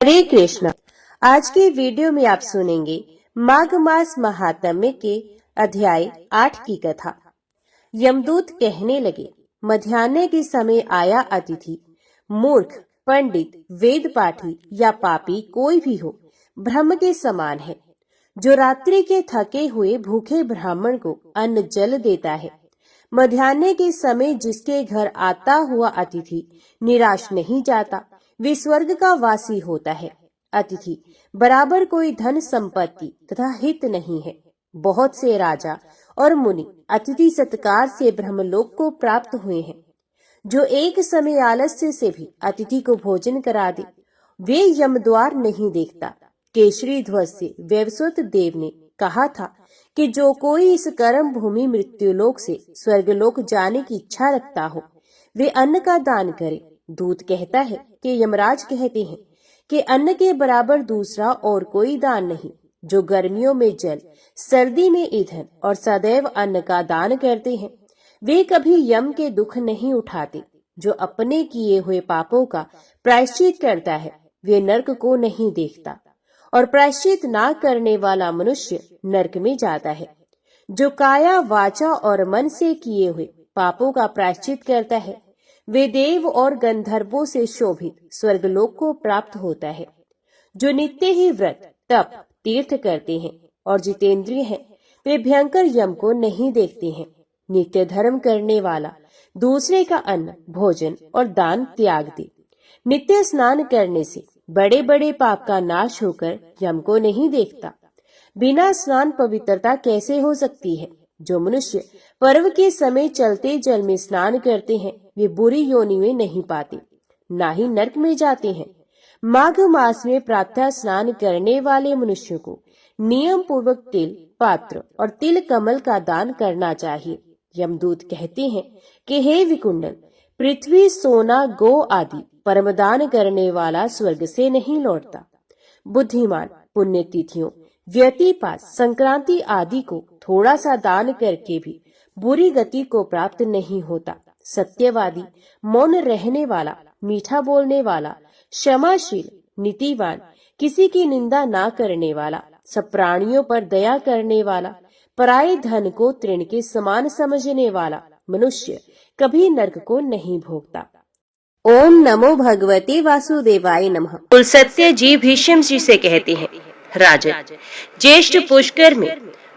हरे कृष्णा। आज के वीडियो में आप सुनेंगे माघ मास महात्म्य के अध्याय 8 की कथा। यमदूत कहने लगे, मध्याह्न के समय आया अतिथि, मूर्ख, पंडित, वेद पाठी या पापी कोई भी हो, ब्रह्म के समान है, जो रात्रि के थके हुए भूखे ब्राह्मण को अन्न जल देता है। मध्याह्न के समय जिसके घर आता हुआ अतिथि निराश नहीं जाता, वे स्वर्ग का वासी होता है। अतिथि बराबर कोई धन संपत्ति तथा हित नहीं है। बहुत से राजा और मुनि अतिथि सत्कार से ब्रह्मलोक को प्राप्त हुए हैं। जो एक समय आलस्य से भी अतिथि को भोजन करा दे, वे यमद्वार नहीं देखता। केशरी ध्वज से वैवस्वत देव ने कहा था कि जो कोई इस कर्म भूमि मृत्युलोक से स्वर्गलोक जाने की इच्छा रखता हो, वे अन्न का दान करे। दूत कहता है कि यमराज कहते हैं कि अन्न के बराबर दूसरा और कोई दान नहीं। जो गर्मियों में जल, सर्दी में ईंधन और सदैव अन्न का दान करते हैं, वे कभी यम के दुख नहीं उठाते। जो अपने किए हुए पापों का प्रायश्चित करता है, वे नरक को नहीं देखता, और प्रायश्चित ना करने वाला मनुष्य नरक में जाता है। जो काया, वाचा और मन से किए हुए पापों का प्रायश्चित करता है, वे देव और गंधर्वों से शोभित स्वर्गलोक को प्राप्त होता है। जो नित्य ही व्रत, तप, तीर्थ करते हैं और जितेंद्रिय हैं, वे भयंकर यम को नहीं देखते हैं। नित्य धर्म करने वाला दूसरे का अन्न, भोजन और दान त्याग दे। नित्य स्नान करने से बड़े बड़े पाप का नाश होकर यम को नहीं देखता। बिना स्नान पवित्रता कैसे हो सकती है? जो मनुष्य पर्व के समय चलते जल में स्नान करते हैं, वे बुरी योनि में नहीं पाते, ना ही नरक में जाते हैं। माघ मास में प्रातः स्नान करने वाले मनुष्य को नियम पूर्वक तिल, पात्र और तिल कमल का दान करना चाहिए। यमदूत कहते हैं कि हे विकुंडल, पृथ्वी, सोना, गो आदि परमदान करने वाला स्वर्ग से नहीं लौटता। बुद्धिमान पुण्यतिथियों, व्यतिपात, संक्रांति आदि को थोड़ा सा दान करके भी बुरी गति को प्राप्त नहीं होता। सत्यवादी, मौन रहने वाला, मीठा बोलने वाला, क्षमाशील, नीतिवान, किसी की निंदा ना करने वाला, सब प्राणियों पर दया करने वाला, पराये धन को तृण के समान समझने वाला मनुष्य कभी नरक को नहीं भोगता। ओम नमो भगवते वासुदेवाय नमः। कुलसत्य जी भीष्म जी से कहते हैं, राजन, ज्येष्ठ पुष्कर में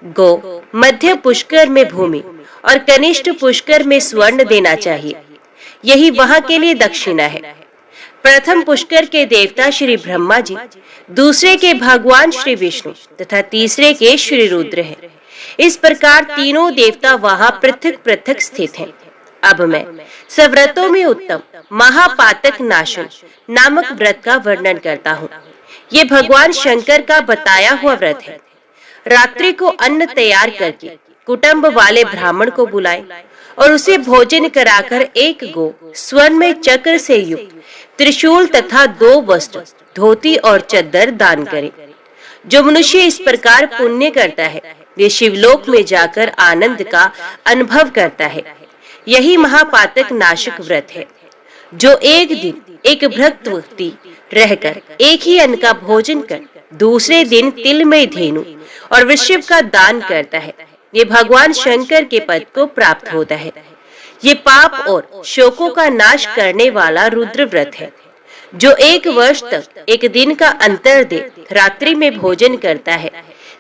गो, मध्य पुष्कर में भूमि और कनिष्ठ पुष्कर में स्वर्ण देना चाहिए। यही वहां के लिए दक्षिणा है। प्रथम पुष्कर के देवता श्री ब्रह्मा जी, दूसरे के भगवान श्री विष्णु तथा तीसरे के श्री रुद्र हैं। इस प्रकार तीनों देवता वहां पृथक पृथक स्थित हैं। अब मैं सव्रतों में उत्तम महापातक नाशन नामक व्रत का वर्णन करता हूँ। ये भगवान शंकर का बताया हुआ व्रत है। रात्रि को अन्न तैयार करके कुटुंब वाले ब्राह्मण को बुलाए और उसे भोजन कराकर एक गो, स्वर्ण में चक्र से युक्त त्रिशूल तथा 2 वस्त्र, धोती और चद्दर दान करे। जो मनुष्य इस प्रकार पुण्य करता है, वे शिवलोक में जाकर आनंद का अनुभव करता है। यही महापातक नाशक व्रत है। जो एक दिन एक भक्त व्यक्ति रहकर एक ही अन्न का भोजन कर दूसरे दिन तिलमय धेनु और वृषभ का दान करता है, ये भगवान शंकर के पद को प्राप्त होता है। ये पाप और शोकों का नाश करने वाला रुद्र व्रत है। जो 1 वर्ष तक एक दिन का अंतर दे रात्रि में भोजन करता है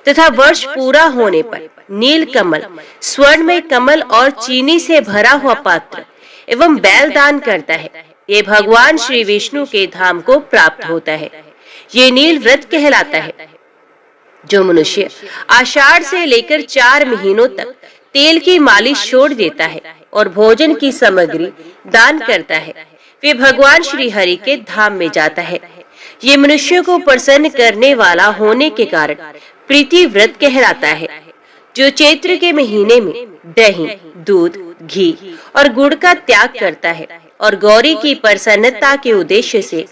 तथा वर्ष पूरा होने पर नील कमल, स्वर्ण में कमल और चीनी से भरा हुआ पात्र एवं बैल दान करता है, ये भगवान श्री विष्णु के धाम को प्राप्त होता है। ये नील व्रत कहलाता है। जो मनुष्य आषाढ़ से लेकर 4 महीनों तक तेल की मालिश छोड़ देता है और भोजन की सामग्री दान करता है, वे भगवान श्री हरि के धाम में जाता है। ये मनुष्य को प्रसन्न करने वाला होने के कारण प्रीति व्रत कहलाता है। जो चैत्र के महीने में दही, दूध, घी और गुड़ का त्याग करता है और गौरी की प्रसन्नता के उद्देश्य से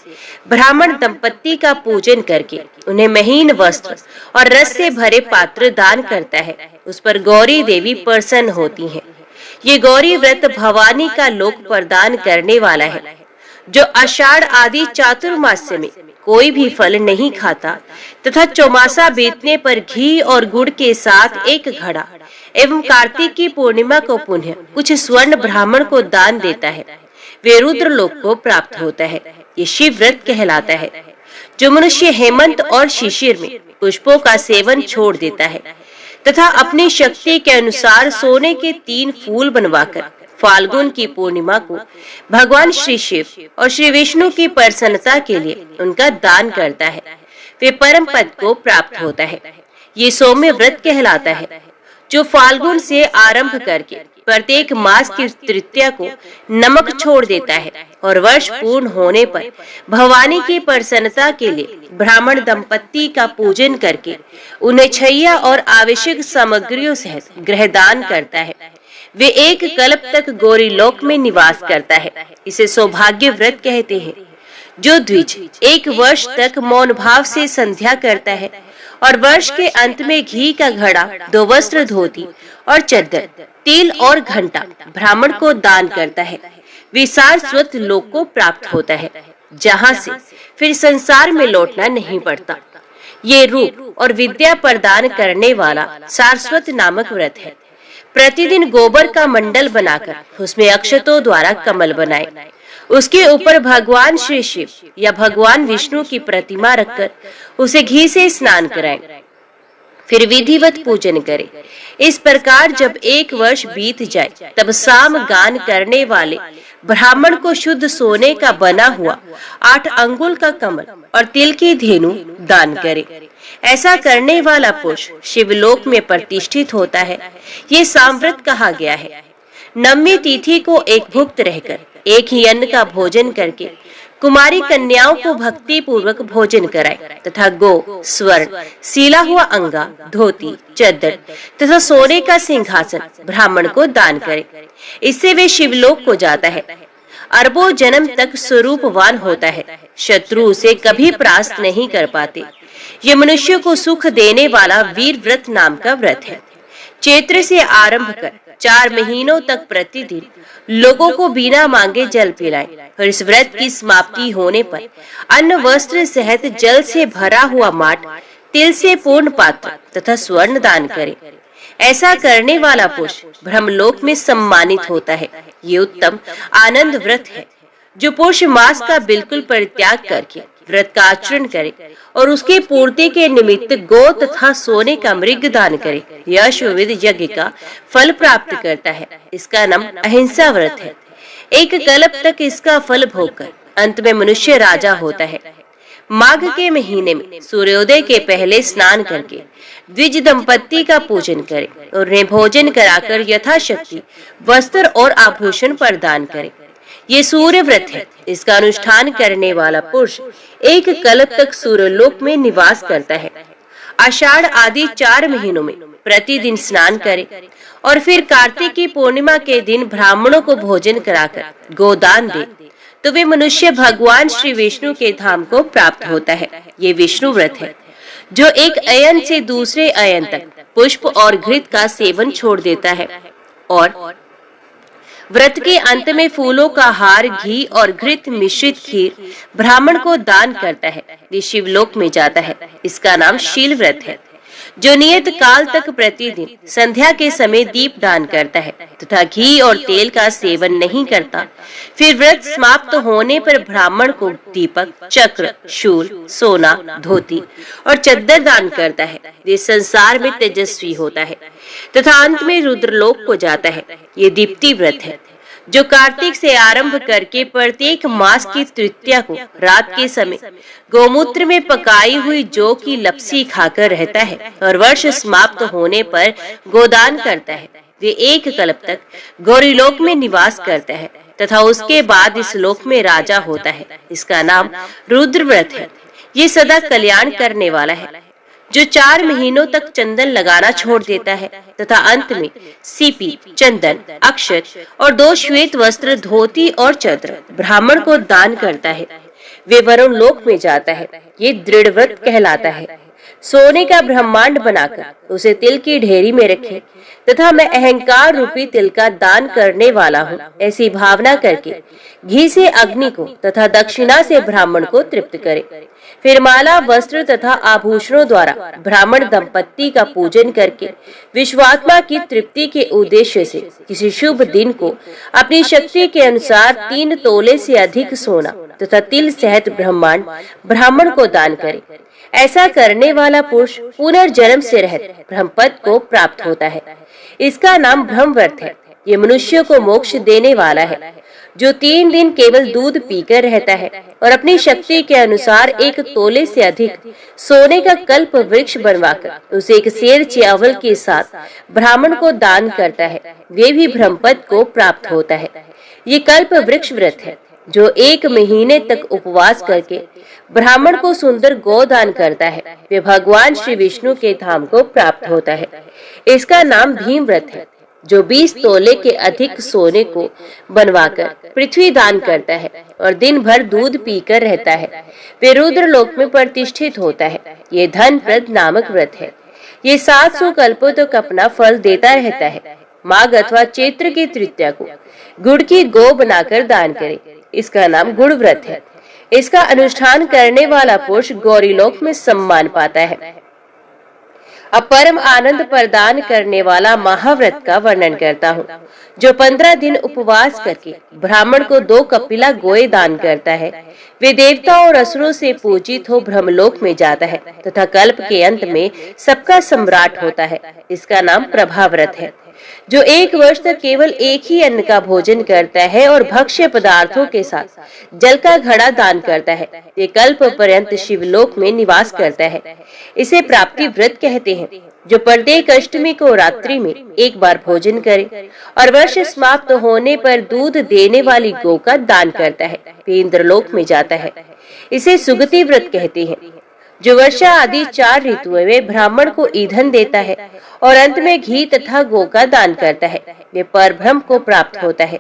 ब्राह्मण दंपत्ति का पूजन करके उन्हें महीन वस्त्र और रस से भरे पात्र दान करता है, उस पर गौरी देवी प्रसन्न होती हैं। ये गौरी व्रत भवानी का लोक प्रदान करने वाला है। जो आषाढ़ आदि चातुर्मास्य में कोई भी फल नहीं खाता तथा चौमासा बीतने पर घी और गुड़ के साथ एक घड़ा एवं कार्तिक की पूर्णिमा को पुनः कुछ स्वर्ण ब्राह्मण को दान देता है, वे रुद्र लोक को प्राप्त होता है। ये शिव व्रत कहलाता है। जो मनुष्य हेमंत और शिशिर में पुष्पों का सेवन छोड़ देता है तथा अपनी शक्ति के अनुसार सोने के 3 फूल बनवाकर फाल्गुन की पूर्णिमा को भगवान श्री शिव और श्री विष्णु की प्रसन्नता के लिए उनका दान करता है, वे परम पद को प्राप्त होता है। ये सौम्य व्रत कहलाता है। जो फाल्गुन से आरंभ करके प्रत्येक मास की तृतीया को नमक छोड़ देता है और वर्ष पूर्ण होने पर भवानी की प्रसन्नता के लिए ब्राह्मण दंपत्ति का पूजन करके उन्हें छैया और आवश्यक सामग्रियों सहित गृहदान करता है, वे एक कल्प तक गौरी लोक में निवास करता है। इसे सौभाग्य व्रत कहते हैं। जो द्विज 1 वर्ष तक मौन भाव से संध्या करता है और वर्ष के अंत में घी का घड़ा, 2 वस्त्र, धोती और चद्दर, तिल और घंटा ब्राह्मण को दान करता है, वे शाश्वत लोक को प्राप्त होता है, जहाँ से फिर संसार में लौटना नहीं पड़ता। ये रूप और विद्या प्रदान करने वाला सारस्वत नामक व्रत है। प्रतिदिन गोबर का मंडल बनाकर उसमें अक्षतों द्वारा कमल बनाए, उसके ऊपर भगवान श्री शिव या भगवान विष्णु की प्रतिमा रखकर उसे घी से स्नान कराएं, फिर विधिवत पूजन करें। इस प्रकार जब 1 वर्ष बीत जाए तब साम गान करने वाले ब्राह्मण को शुद्ध सोने का बना हुआ 8 अंगुल का कमल और तिल की धेनु दान करे। ऐसा करने वाला पुरुष शिवलोक में प्रतिष्ठित होता है। ये सामव्रत कहा गया है। नवमी तिथि को एक भुक्त रहकर एक ही अन्न का भोजन करके कुमारी कन्याओं को भक्ति पूर्वक भोजन कराए तथा गो, स्वर्ण, सीला हुआ अंगा, धोती, चद्दर तथा सोने का सिंहासन ब्राह्मण को दान करे। इससे वे शिवलोक को जाता है, अरबों जन्म तक स्वरूपवान होता है, शत्रु उसे कभी परास्त नहीं कर पाते। ये मनुष्य को सुख देने वाला वीर व्रत नाम का व्रत है। चैत्र से आरंभ कर 4 महीनों तक प्रतिदिन लोगों को बिना मांगे जल पिलाएं और इस व्रत की समाप्ति होने पर अन्न वस्त्र सहित जल से भरा हुआ माट, तिल से पूर्ण पात्र तथा स्वर्ण दान करे। ऐसा करने वाला पुरुष ब्रह्मलोक में सम्मानित होता है। ये उत्तम आनंद व्रत है। जो पुरुष मास का बिल्कुल परित्याग करके व्रत का आचरण करे और उसके पूर्ति के निमित्त गो तथा सोने का मृग दान करे, यह अश्वमेध यज्ञ का फल प्राप्त करता है। इसका नाम अहिंसा व्रत है। एक कल्प तक इसका फल भोगकर अंत में मनुष्य राजा होता है। माघ के महीने में सूर्योदय के पहले स्नान करके द्विज दंपत्ति का पूजन करे और उन्हें भोजन कराकर यथाशक्ति वस्त्र और आभूषण प्रदान करे। ये सूर्य व्रत है। इसका अनुष्ठान करने वाला पुरुष एक कल्प तक सूर्यलोक में निवास करता है। आषाढ़ आदि 4 महीनों में प्रतिदिन स्नान करे और फिर कार्तिक की पूर्णिमा के दिन ब्राह्मणों को भोजन कराकर गोदान दे तो वे मनुष्य भगवान श्री विष्णु के धाम को प्राप्त होता है। ये विष्णु व्रत है। जो एक अयन से दूसरे अयन तक पुष्प और घृत का सेवन छोड़ देता है और व्रत के अंत में फूलों का हार, घी और घृत मिश्रित खीर ब्राह्मण को दान करता है, वे शिवलोक में जाता है। इसका नाम शील व्रत है। जो नियत काल तक प्रतिदिन संध्या के समय दीप दान करता है तथा घी और तेल का सेवन नहीं करता, फिर व्रत समाप्त होने पर ब्राह्मण को दीपक, चक्र, शूल, सोना, धोती और चद्दर दान करता है, वे संसार में तेजस्वी होता है तथा अंत में रुद्रलोक को जाता है। ये दीप्ति व्रत है। जो कार्तिक से आरंभ करके प्रत्येक मास की तृतीया को रात के समय गोमूत्र में पकाई हुई जौ की लपसी खाकर रहता है और वर्ष समाप्त होने पर गोदान करता है, वे एक कल्प तक गौरीलोक में निवास करता है तथा उसके बाद इस लोक में राजा होता है। इसका नाम रुद्र व्रत है। ये सदा कल्याण करने वाला है। जो 4 महीनों तक चंदन लगाना छोड़ देता है तथा अंत में सीपी, चंदन, अक्षत और 2 श्वेत वस्त्र, धोती और चद्र ब्राह्मण को दान करता है, वे वरुण लोक में जाता है। ये दृढ़ व्रत कहलाता है। सोने का ब्रह्मांड बनाकर उसे तिल की ढेरी में रखे तथा मैं अहंकार रूपी तिल का दान करने वाला हूँ, ऐसी भावना करके घी से अग्नि को तथा दक्षिणा से ब्राह्मण को तृप्त करे। फिर माला, वस्त्र तथा आभूषणों द्वारा ब्राह्मण दंपत्ति का पूजन करके विश्वात्मा की तृप्ति के उद्देश्य से किसी शुभ दिन को अपनी शक्ति के अनुसार 3 तोले से अधिक सोना तथा तिल सहित ब्रह्मांड ब्राह्मण को दान करे। ऐसा करने वाला पुरुष पुनर्जन्म से रहित ब्रह्मपद को प्राप्त होता है। इसका नाम ब्रह्मव्रत है। ये मनुष्य को मोक्ष देने वाला है। जो 3 दिन केवल दूध पीकर रहता है और अपनी शक्ति के अनुसार 1 तोले से अधिक सोने का कल्प वृक्ष बनवाकर उसे 1 सेर चावल के साथ ब्राह्मण को दान करता है, वे भी ब्रह्मपद को प्राप्त होता है। ये कल्प वृक्ष व्रत है जो 1 महीने तक उपवास करके ब्राह्मण को सुंदर गोदान करता है, वे भगवान श्री विष्णु के धाम को प्राप्त होता है। इसका नाम भीम व्रत है। जो 20 तोले के अधिक सोने को बनवाकर पृथ्वी दान करता है और दिन भर दूध पीकर रहता है, वे रुद्र लोक में प्रतिष्ठित होता है। ये धन व्रत नामक व्रत है। ये 700 कल्पों तक अपना फल देता रहता है। माघ अथवा चैत्र की तृतीया को गुड़ की गौ बनाकर दान करे। इसका नाम गुड़ व्रत है। इसका अनुष्ठान करने वाला पुरुष गौरी लोक में सम्मान पाता है। अब परम आनंद प्रदान करने वाला महाव्रत का वर्णन करता हूँ, जो 15 दिन उपवास करके ब्राह्मण को 2 कपिला गोए दान करता है। वे देवताओं और असुरों से पूजित हो ब्रह्मलोक में जाता है तथा कल्प के अंत में सबका सम्राट होता है। इसका नाम प्रभाव्रत है। जो 1 वर्ष तक केवल एक ही अन्न का भोजन करता है और भक्ष्य पदार्थों के साथ जल का घड़ा दान करता है, ये कल्प पर्यंत शिवलोक में निवास करता है। इसे प्राप्ति व्रत कहते हैं। जो प्रत्येक अष्टमी को रात्रि में 1 बार भोजन करे और वर्ष समाप्त होने पर दूध देने वाली गौ का दान करता है, वे इंद्रलोक में जाता है। इसे सुगति व्रत कहते हैं। जो वर्षा आदि 4 ऋतुओं में ब्राह्मण को ईंधन देता है और अंत में घी तथा गौ का दान करता है, वे परब्रह्म को प्राप्त होता है।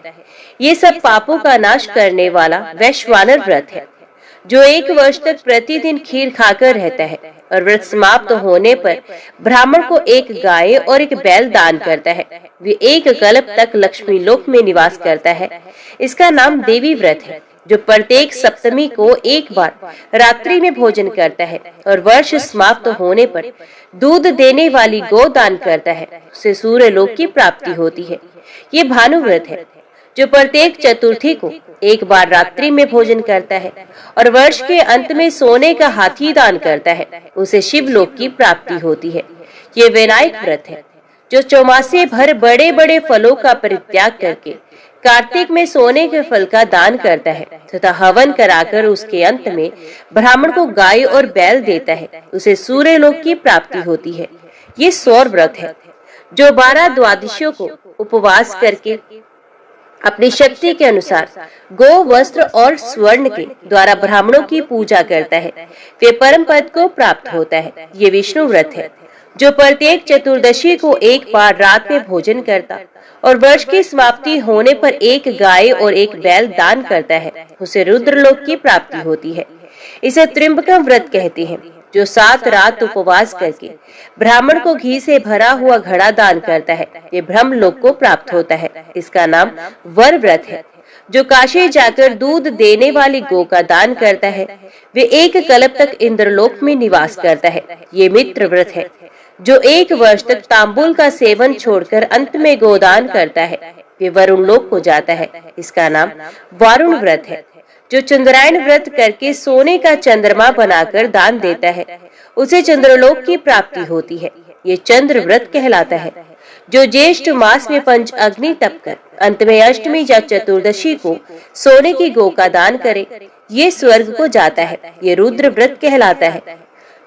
ये सब पापों का नाश करने वाला वैश्वानर व्रत है। जो 1 वर्ष तक प्रतिदिन खीर खाकर रहता है और व्रत समाप्त होने पर ब्राह्मण को 1 गाय और 1 बैल दान करता है, वे 1 कल्प तक लक्ष्मी लोक में निवास करता है। इसका नाम देवी व्रत है। जो प्रत्येक सप्तमी को 1 बार रात्रि में भोजन करता है और वर्ष समाप्त होने पर दूध देने वाली गौ दान करता है, उसे सूर्य लोक की प्राप्ति होती है। ये भानु व्रत है। जो प्रत्येक चतुर्थी को 1 बार रात्रि में भोजन करता है और वर्ष के अंत में सोने का हाथी दान करता है, उसे शिवलोक की प्राप्ति होती है। ये विनायक व्रत है। जो चौमासे भर बड़े बड़े फलों का परित्याग करके कार्तिक में सोने के फल का दान करता है तथा हवन कराकर उसके अंत में ब्राह्मण को गाय और बैल देता है, उसे सूर्य लोक की प्राप्ति होती है। ये सौर व्रत है। जो 12 द्वादशियों को उपवास करके अपनी शक्ति के अनुसार गो, वस्त्र और स्वर्ण के द्वारा ब्राह्मणों की पूजा करता है, वे परम पद को प्राप्त होता है। ये विष्णु व्रत है। जो प्रत्येक चतुर्दशी को 1 बार रात में भोजन करता और वर्ष की समाप्ति होने पर 1 गाय और 1 बैल दान करता है, उसे रुद्रलोक की प्राप्ति होती है। इसे त्रिंबकम व्रत कहते हैं। जो 7 रात उपवास करके ब्राह्मण को घी से भरा हुआ घड़ा दान करता है, ये ब्रह्मलोक को प्राप्त होता है। इसका नाम वर व्रत है। जो काशी जाकर दूध देने वाली गौ का दान करता है, वे 1 कल्प तक इंद्रलोक में निवास करता है। ये मित्र व्रत है। जो 1 वर्ष तक तांबुल का सेवन छोड़कर अंत में गोदान करता है, वे वरुण लोक को जाता है। इसका नाम वारुण व्रत है। जो चंद्रायण व्रत करके सोने का चंद्रमा बनाकर दान देता है, उसे चंद्रलोक की प्राप्ति होती है। ये चंद्र व्रत कहलाता है। जो ज्येष्ठ मास में 5 अग्नि तप कर अंत में अष्टमी या चतुर्दशी को सोने की गौ का दान करे, ये स्वर्ग को जाता है। ये रुद्र व्रत कहलाता है।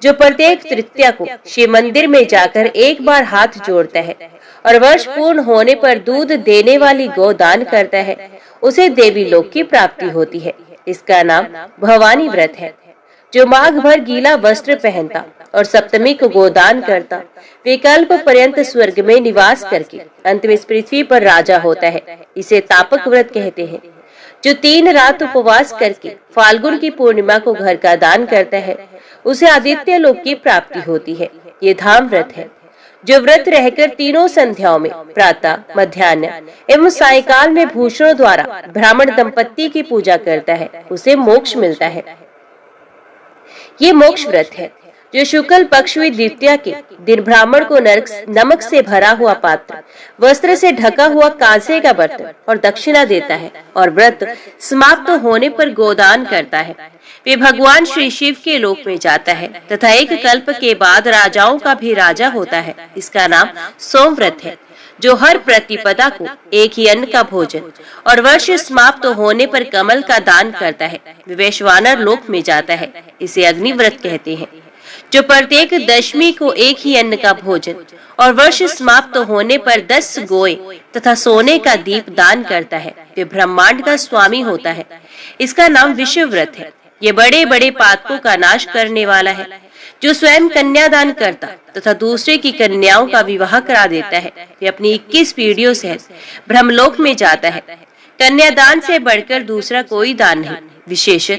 जो प्रत्येक तृतीया को शिव मंदिर में जाकर 1 बार हाथ जोड़ता है और वर्ष पूर्ण होने पर दूध देने वाली गौ दान करता है, उसे देवी लोक की प्राप्ति होती है। इसका नाम भवानी व्रत है। जो माघ भर गीला वस्त्र पहनता और सप्तमी को गोदान करता, वे कल्प पर्यंत स्वर्ग में निवास करके अंत में इस पृथ्वी पर राजा होता है। इसे तापक व्रत कहते हैं। जो 3 रात उपवास करके फाल्गुन की पूर्णिमा को घर का दान करता है उसे आदित्य लोक की प्राप्ति होती है। ये धाम व्रत है। जो व्रत रहकर तीनों संध्याओं में प्रातः, मध्याह्न एवं सायंकाल में भूषणों द्वारा ब्राह्मण दंपत्ति की पूजा करता है उसे मोक्ष मिलता है। ये मोक्ष व्रत है। जो शुक्ल पक्ष में द्वितीया के दिन ब्राह्मण को नमक से भरा हुआ पात्र, वस्त्र से ढका हुआ कांसे का बर्तन और दक्षिणा देता है और व्रत समाप्त होने पर गोदान करता है, वे भगवान श्री शिव के लोक में जाता है तथा एक कल्प के बाद राजाओं का भी राजा होता है। इसका नाम सोमव्रत है। जो हर प्रतिपदा को एक ही अन्न का भोजन और वर्ष समाप्त होने पर कमल का दान करता है, वे वैश्वानर लोक में जाता है। इसे अग्निव्रत कहते हैं। जो प्रत्येक दशमी को एक ही अन्न का भोजन और वर्ष समाप्त होने पर 10 गोए तथा सोने का दीप दान करता है, वे ब्रह्मांड का स्वामी होता है। इसका नाम विषुव्रत है। ये बड़े बड़े पातकों का नाश करने वाला है। जो स्वयं कन्यादान करता तथा दूसरे की कन्याओं का विवाह करा देता है, वे अपनी 21 पीढ़ियों से ब्रह्मलोक में जाता है। कन्यादान से बढ़कर दूसरा कोई दान नहीं। विशेष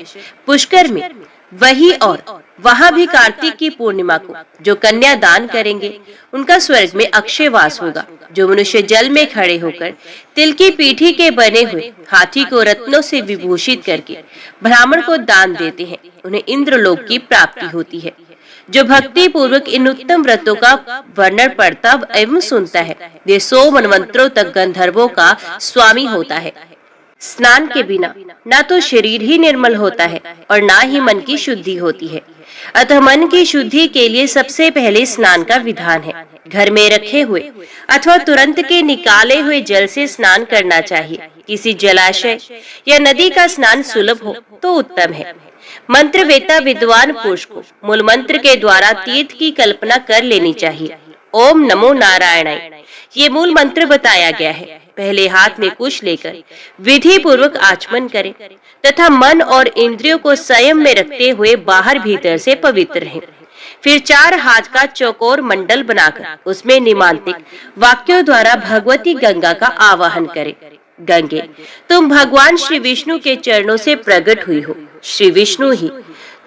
पुष्कर में वही और वहाँ भी कार्तिक की पूर्णिमा को जो कन्या दान करेंगे उनका स्वर्ग में अक्षय वास होगा। जो मनुष्य जल में खड़े होकर तिल की पीठी के बने हुए हाथी को रत्नों से विभूषित करके ब्राह्मण को दान देते हैं, उन्हें इंद्रलोक की प्राप्ति होती है। जो भक्ति पूर्वक इन उत्तम व्रतों का वर्णन पढ़ता एवं सुनता है, वे 100 मनवंतरों तक गंधर्वों का स्वामी होता है। स्नान के बिना ना तो शरीर ही निर्मल होता है और ना ही मन की शुद्धि होती है। अतः मन की शुद्धि के लिए सबसे पहले स्नान का विधान है। घर में रखे हुए अथवा तुरंत के निकाले हुए जल से स्नान करना चाहिए। किसी जलाशय या नदी का स्नान सुलभ हो तो उत्तम है। मंत्र वेता विद्वान पुरुष को मूल मंत्र के द्वारा तीर्थ की कल्पना कर लेनी चाहिए। ओम नमो नारायणाय ये मूल मंत्र बताया गया है। पहले हाथ में कुश लेकर विधि पूर्वक आचमन करें तथा मन और इंद्रियों को संयम में रखते हुए बाहर भीतर से पवित्र रहें। फिर 4 हाथ का चौकोर मंडल बनाकर उसमें निमांतिक वाक्यों द्वारा भगवती गंगा का आवाहन करें। गंगे, तुम भगवान श्री विष्णु के चरणों से प्रकट हुई हो। श्री विष्णु ही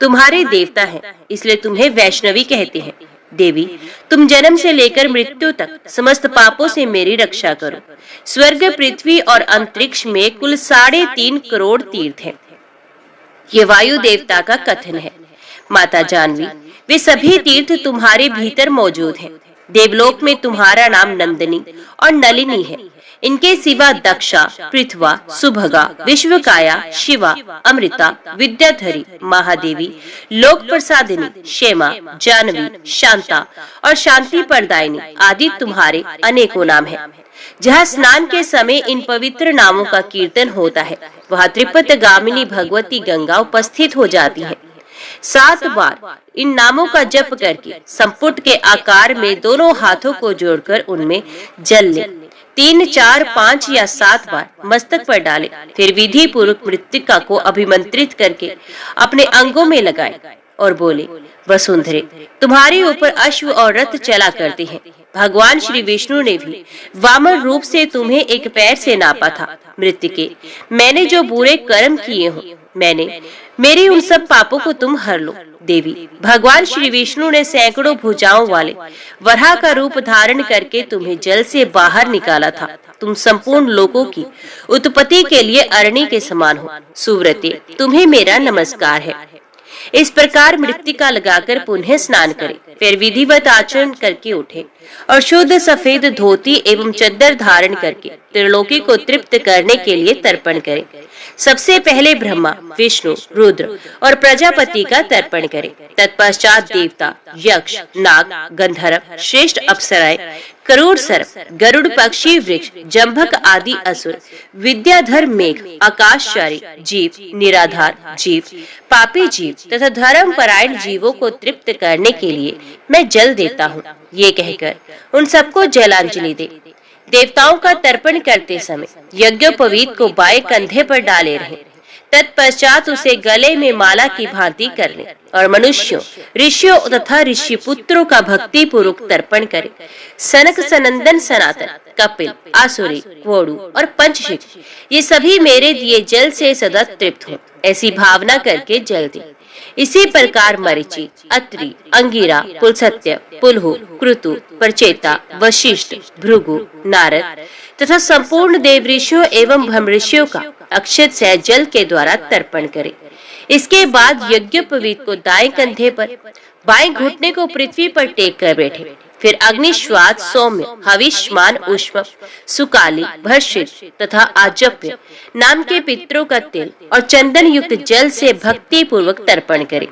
तुम्हारे देवता हैं, इसलिए तुम्हें वैष्णवी कहते हैं। देवी, तुम जन्म से लेकर मृत्यु तक समस्त पापों से मेरी रक्षा करो। स्वर्ग, पृथ्वी और अंतरिक्ष में कुल 3.5 करोड़ तीर्थ हैं। ये वायु देवता का कथन है। माता जानवी, वे सभी तीर्थ तुम्हारे भीतर मौजूद हैं। देवलोक में तुम्हारा नाम नंदिनी और नलिनी है। इनके सिवा दक्षा, पृथ्वा, सुभगा, विश्वकाया, शिवा, अमृता, विद्याधरी, महादेवी, लोक प्रसादिनी, क्षेमा, जानवी, शांता और शांति प्रदायिनी आदि तुम्हारे अनेकों नाम हैं। जहाँ स्नान के समय इन पवित्र नामों का कीर्तन होता है, वहाँ त्रिपत गामिनी भगवती गंगा उपस्थित हो जाती है। 7 बार इन नामों का जप करके संपुट के आकार में दोनों हाथों को जोड़कर उनमें जल ले 3, 4, 5 या 7 बार मस्तक पर डाले। फिर विधि पूर्वक मृत्तिका को अभिमंत्रित करके अपने अंगों में लगाए और बोले, वसुंधरे, तुम्हारे ऊपर अश्व और रथ चला करते हैं। भगवान श्री विष्णु ने भी वामन रूप से तुम्हें एक पैर से नापा था। मृत्तिके, मैंने जो बुरे कर्म किए हो, मेरी उन सब पापों को तुम हर लो। देवी, भगवान श्री विष्णु ने सैकड़ों भुजाओं वाले वराह का रूप धारण करके तुम्हें जल से बाहर निकाला था। तुम संपूर्ण लोकों की उत्पत्ति के लिए अरणी के समान हो। सुव्रते, तुम्हें मेरा नमस्कार है। इस प्रकार मृत्तिका लगाकर पुनः स्नान करें। फिर विधिवत आचरण करके उठे और शुद्ध सफेद धोती एवं चद्दर धारण करके त्रिलोकी को तृप्त करने के लिए तर्पण करें। सबसे पहले ब्रह्मा, विष्णु, रुद्र और प्रजापति का तर्पण करें। तत्पश्चात देवता, यक्ष, नाग, गंधर्व, श्रेष्ठ अप्सराएं, करूर सर्प, गरुड़ पक्षी, वृक्ष, जंभक आदि असुर, विद्याधर मेघ, आकाशचारी जीव, निराधार जीव, पापी जीव तथा धर्म परायण जीवों को तृप्त करने के लिए मैं जल देता हूँ। ये कहकर उन सबको जलांजलि दे। देवताओं का तर्पण करते समय यज्ञोपवीत को बाएं कंधे पर डाले रहे। तत्पश्चात उसे गले में माला की भांति कर ले और मनुष्यों, ऋषियों तथा ऋषि पुत्रों का भक्ति पूर्वक तर्पण करे। सनक, सनंदन, सनातन, कपिल, आसुरी, वोडु और पंचशिख ये सभी मेरे दिए जल से सदा तृप्त हो, ऐसी भावना करके जल दे। इसी प्रकार मरीचि, अत्रि, अंगिरा, पुलस्त्य, पुलहु, कृतु, प्रचेता, वशिष्ठ, भृगु, नारद तथा संपूर्ण देव ऋषियों एवं ब्रह्म ऋषियों का अक्षत से जल के द्वारा तर्पण करे। इसके बाद यज्ञोपवीत को दाएं कंधे पर, बाएं घुटने को पृथ्वी पर टेक कर बैठे। फिर अग्निश्वात, सौम्य, हविष्मान, उष्म, सुकाली, भर्षित तथा आजप्य नाम के पितरों का तिल और चंदन युक्त जल से भक्ति पूर्वक तर्पण करे।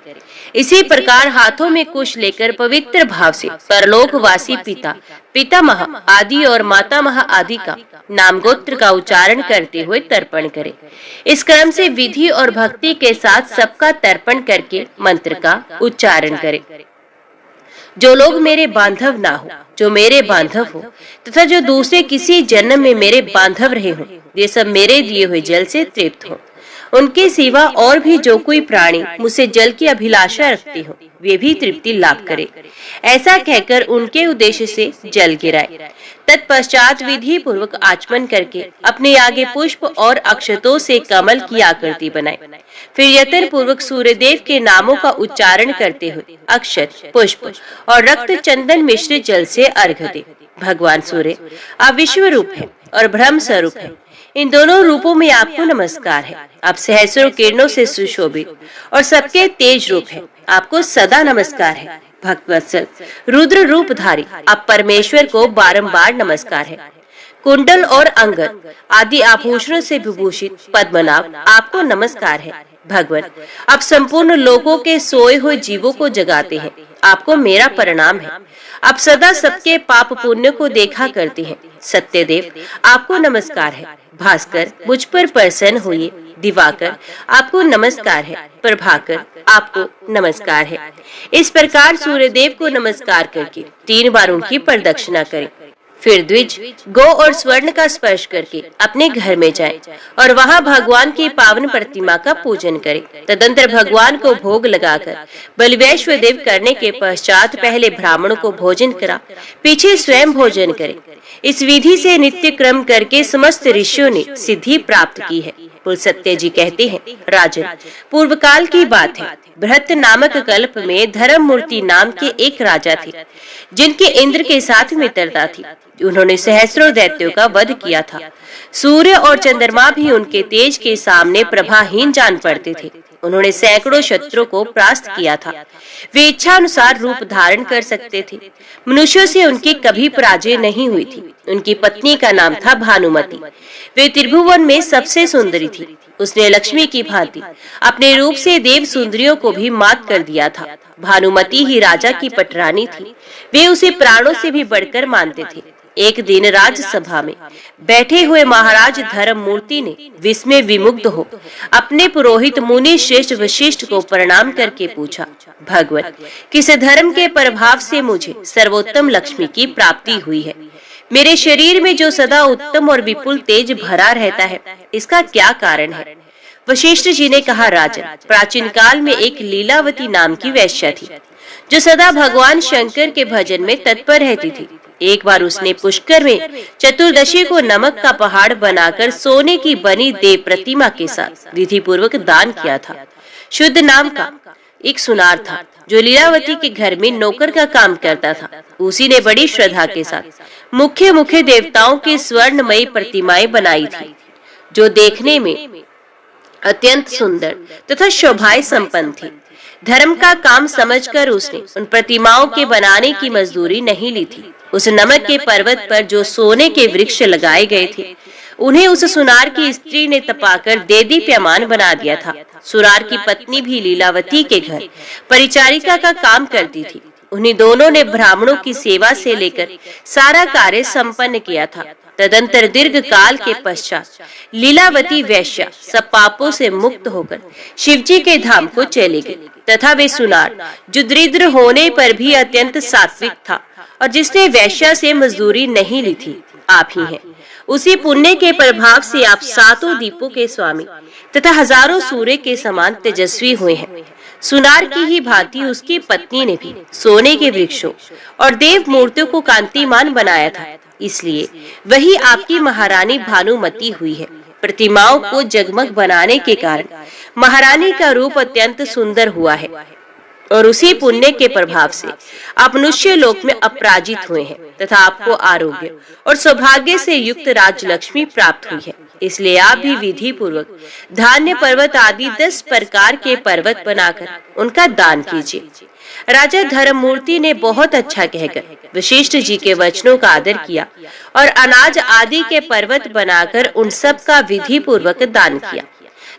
इसी प्रकार हाथों में कुश लेकर पवित्र भाव से परलोकवासी पिता, पितामह आदि और मातामह आदि का नाम गोत्र का उच्चारण करते हुए तर्पण करे। इस क्रम से विधि और भक्ति के साथ सबका तर्पण करके मंत्र का उच्चारण करे। जो लोग मेरे बांधव ना हो, जो मेरे बांधव हो तथा जो दूसरे किसी जन्म में मेरे बांधव रहे हो, ये सब मेरे दिए हुए जल से तृप्त हो। उनके सिवा और भी जो कोई प्राणी मुझसे जल की अभिलाषा रखते हो, वे भी तृप्ति लाभ करे। ऐसा कहकर उनके उद्देश्य से जल गिराए। तत्पश्चात विधि पूर्वक आचमन करके अपने आगे पुष्प और अक्षतों से कमल की आकृति बनाए। फिर यत्न पूर्वक सूर्यदेव के नामों का उच्चारण करते हुए अक्षत, पुष्प और रक्त चंदन मिश्रित जल से अर्घ्य दे। भगवान सूर्य, आप विश्व रूप है और ब्रह्म स्वरूप है। इन दोनों रूपों में आपको नमस्कार है। आप सहस्रों किरणों से सुशोभित और सबके तेज रूप है। आपको सदा नमस्कार है। भक्तवत्सल, रुद्र रूपधारी आप परमेश्वर को बारंबार नमस्कार है। कुंडल और अंगद आदि आभूषणों से विभूषित पद्मनाभ आपको नमस्कार है। भगवान, आप संपूर्ण लोगों के सोए हुए जीवों को जगाते हैं। आपको मेरा प्रणाम है। आप सदा सबके पाप पुण्य को देखा करते हैं। सत्यदेव, आपको नमस्कार है। भास्कर, मुझ पर प्रसन्न होइए। दिवाकर, आपको नमस्कार है। प्रभाकर, आपको नमस्कार है। इस प्रकार सूर्यदेव को नमस्कार करके 3 बार उनकी प्रदक्षिणा करें। फिर द्विज, गौ और स्वर्ण का स्पर्श करके अपने घर में जाएं और वहां भगवान की पावन प्रतिमा का पूजन करें। तदंतर भगवान को भोग लगाकर बलिवैश्व देव करने के पश्चात पहले ब्राह्मणों को भोजन करा, पीछे स्वयं भोजन करें। इस विधि से नित्य क्रम करके समस्त ऋषियों ने सिद्धि प्राप्त की है। पुलस्त्य जी कहते हैं, राजन, पूर्व काल की बात है। बृहत नामक कल्प में धर्ममूर्ति नाम के एक राजा थे, जिनके इंद्र के साथ मित्रता थी। उन्होंने सहस्रों दैत्यों का वध किया था। सूर्य और चंद्रमा भी उनके तेज के सामने प्रभाहीन जान पड़ते थे। उन्होंने सैकड़ों शत्रुओं को परास्त किया था। वे इच्छा अनुसार रूप धारण कर सकते थे। मनुष्यों से उनकी कभी पराजय नहीं हुई थी। उनकी पत्नी का नाम था भानुमति। वे त्रिभुवन में सबसे सुंदरी थी। उसने लक्ष्मी की भांति अपने रूप से देव सुंदरियों को भी मात कर दिया था। भानुमति ही राजा की पटरानी थी। वे उसे प्राणों से भी बढ़कर मानते थे। एक दिन राजसभा में बैठे हुए महाराज धर्ममूर्ति ने विस्मय विमुग्ध हो अपने पुरोहित मुनि श्रेष्ठ वशिष्ठ को प्रणाम करके पूछा, भगवत, किस धर्म के प्रभाव से मुझे सर्वोत्तम लक्ष्मी की प्राप्ति हुई है? मेरे शरीर में जो सदा उत्तम और विपुल तेज भरा रहता है, इसका क्या कारण है? वशिष्ठ जी ने कहा, राजन, प्राचीन काल में एक लीलावती नाम की वैश्या थी, जो सदा भगवान शंकर के भजन में तत्पर रहती थी। एक बार उसने पुष्कर में चतुर्दशी को नमक का पहाड़ बनाकर सोने की बनी देव प्रतिमा के साथ विधि पूर्वक दान किया था। शुद्ध नाम का एक सुनार था, जो लीलावती के घर में नौकर का काम करता था। उसी ने बड़ी श्रद्धा के साथ मुख्य मुख्य देवताओं की स्वर्णमयी प्रतिमाएं बनाई थी, जो देखने में अत्यंत सुंदर तथा शोभाएं संपन्न थी। धर्म का काम समझकर उसने उन प्रतिमाओं के बनाने की मजदूरी नहीं ली थी। उस नमक के पर्वत पर जो सोने के वृक्ष लगाए गए थे, उन्हें उस सुनार की स्त्री ने तपाकर देदीप्यमान बना दिया था। सुनार की पत्नी भी लीलावती के घर परिचारिका का काम करती थी। उन्हीं दोनों ने ब्राह्मणों की सेवा से लेकर सारा कार्य संपन्न किया था। तदंतर दीर्घ काल के पश्चात लीलावती वैश्या सब पापों से मुक्त होकर शिवजी के धाम को चली गई, तथा वे सुनार, जो दरिद्र होने पर भी अत्यंत सात्विक था और जिसने वैश्या से मजदूरी नहीं ली थी, आप ही हैं। उसी पुण्य के प्रभाव से आप सातों दीपों के स्वामी तथा हजारों सूर्य के समान तेजस्वी हुए हैं। सुनार की ही भांति उसकी पत्नी ने भी सोने के वृक्षों और देव मूर्तियों को कांतिमान बनाया था, इसलिए वही आपकी महारानी भानुमती हुई है। प्रतिमाओं को जगमग बनाने के कारण महारानी का रूप अत्यंत सुंदर हुआ है और उसी पुण्य के प्रभाव से आप मनुष्य लोक में अपराजित हुए हैं तथा आपको आरोग्य और सौभाग्य से युक्त राजलक्ष्मी प्राप्त हुई है। इसलिए आप भी विधि पूर्वक धान्य पर्वत आदि 10 प्रकार के पर्वत बनाकर उनका दान कीजिए। राजा धर्ममूर्ति ने बहुत अच्छा कहकर वशिष्ठ जी के वचनों का आदर किया और अनाज आदि के पर्वत बनाकर उन सब का विधि पूर्वक दान किया।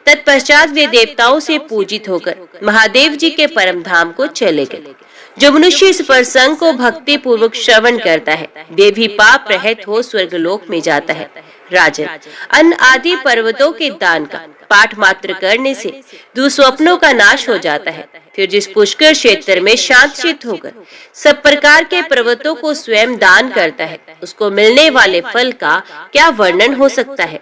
तत्पश्चात वे देवताओं से पूजित होकर महादेव जी के परम धाम को चले गए। जो मनुष्य इस प्रसंग को भक्ति पूर्वक श्रवण करता है वे भी पाप रहित हो स्वर्गलोक में जाता है। राजन, अन्न आदि पर्वतों के दान का पाठ मात्र करने से दुस्वप्नों का नाश हो जाता है। फिर जिस पुष्कर क्षेत्र में शांत चित्त होकर सब प्रकार के पर्वतों को स्वयं दान करता है उसको मिलने वाले फल का क्या वर्णन हो सकता है।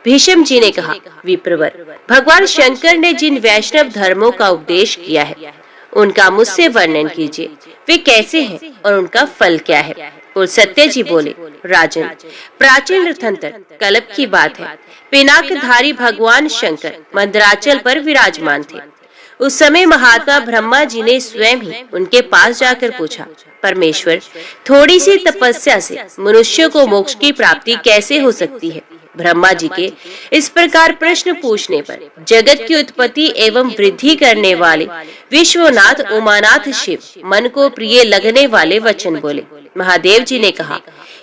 भीष्म जी ने कहा, विप्रवर, भगवान शंकर ने जिन वैष्णव धर्मों का उपदेश किया है उनका मुझसे वर्णन कीजिए। वे कैसे हैं और उनका फल क्या है। और सत्य जी बोले, राजन, प्राचीन रथंतर कल्प की बात है। पिनाकधारी भगवान शंकर मंदराचल पर विराजमान थे। उस समय महात्मा ब्रह्मा जी ने स्वयं ही उनके पास जाकर पूछा, परमेश्वर, थोड़ी सी तपस्या से मनुष्य को मोक्ष की प्राप्ति कैसे हो सकती है। ब्रह्मा जी के इस प्रकार प्रश्न पूछने पर जगत की उत्पत्ति एवं वृद्धि करने वाले विश्वनाथ उमानाथ शिव मन को प्रिय लगने वाले वचन बोले। महादेव जी ने कहा,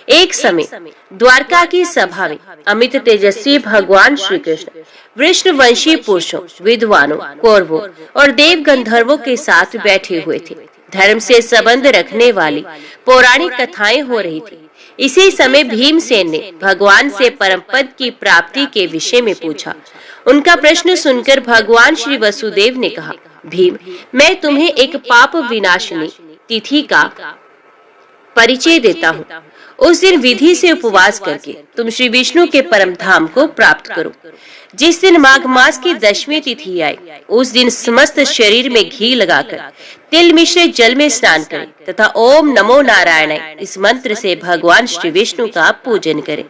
एक समय द्वारका की सभा में अमित तेजस्वी भगवान श्री कृष्ण वृषणवंशी पुरुषों, विद्वानों, कौरवों और देव गंधर्वों के साथ बैठे हुए थे। धर्म से संबंध रखने वाली पौराणिक कथाएं हो रही थी। इसी समय भीमसेन ने भगवान से परम पद की प्राप्ति के विषय में पूछा। उनका प्रश्न सुनकर भगवान श्री वसुदेव ने कहा, भीम, मैं तुम्हें एक पाप विनाशिनी तिथि का परिचय देता हूँ। उस दिन विधि से उपवास करके तुम श्री विष्णु के परम धाम को प्राप्त करो। जिस दिन माघ मास की 10वीं तिथि आए उस दिन समस्त शरीर में घी लगाकर तिल मिश्रित जल में स्नान करें तथा ओम नमो नारायणाय इस मंत्र से भगवान श्री विष्णु का पूजन करें।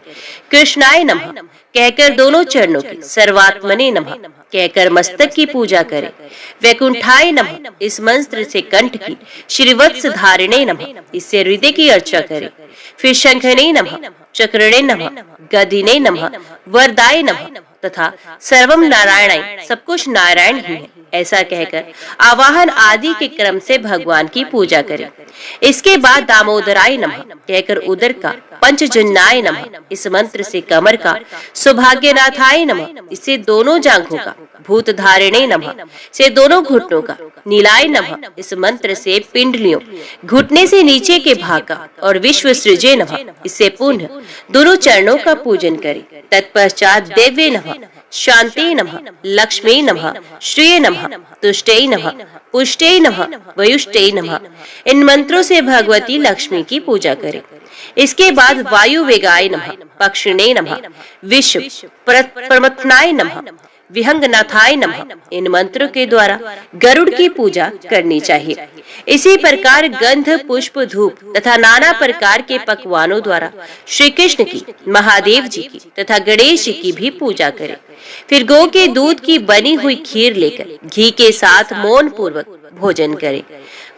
कृष्णाय नमः कहकर दोनों चरणों की, सर्वात्मने नमः कहकर मस्तक की पूजा करें। वैकुंठाय नमः इस मंत्र से कंठ की, श्रीवत्स धारिणे नमः इससे हृदय की अर्चा करें। फिर शंखने नमः, चक्रणे नमः, गदिने नमः, वरदाय नमः तथा सर्वम नारायणाय सब कुछ नारायण ही है ऐसा कहकर आवाहन आदि के क्रम से भगवान की पूजा करें। इसके बाद दामोदराय नमः कहकर उदर का, पंचजन्याय नमः इस मंत्र से कमर का, सौभाग्यनाथाय नमः इससे दोनों जांघों का, भूतधारिणे नमः से दोनों घुटनों का, नीलाय नमः इस मंत्र से पिंडलियों, घुटने से नीचे के भाग का और विश्व सृजे नमः इससे पुनः दोनों चरणों का पूजन करें। तत्पश्चात देव्ये नमः, शांति नमः, लक्ष्मी नमः, श्रिये नमः, तुष्टे नमः, पुष्टे नमः, वयुष्टे नमः इन मंत्रों से भगवती लक्ष्मी की पूजा करें। इसके बाद वायु वेगाय नमः, पक्षिणे नमः, विश्व प्रमथनाय नमः, विहंगनाथाय नमः इन मंत्रों के द्वारा गरुड़ की पूजा करनी चाहिए। इसी प्रकार गंध, पुष्प, धूप तथा नाना प्रकार के पकवानों द्वारा श्री कृष्ण की, महादेव जी की तथा गणेश जी की भी पूजा करें। फिर गौ के दूध की बनी हुई खीर लेकर घी के साथ मौन पूर्वक भोजन करें।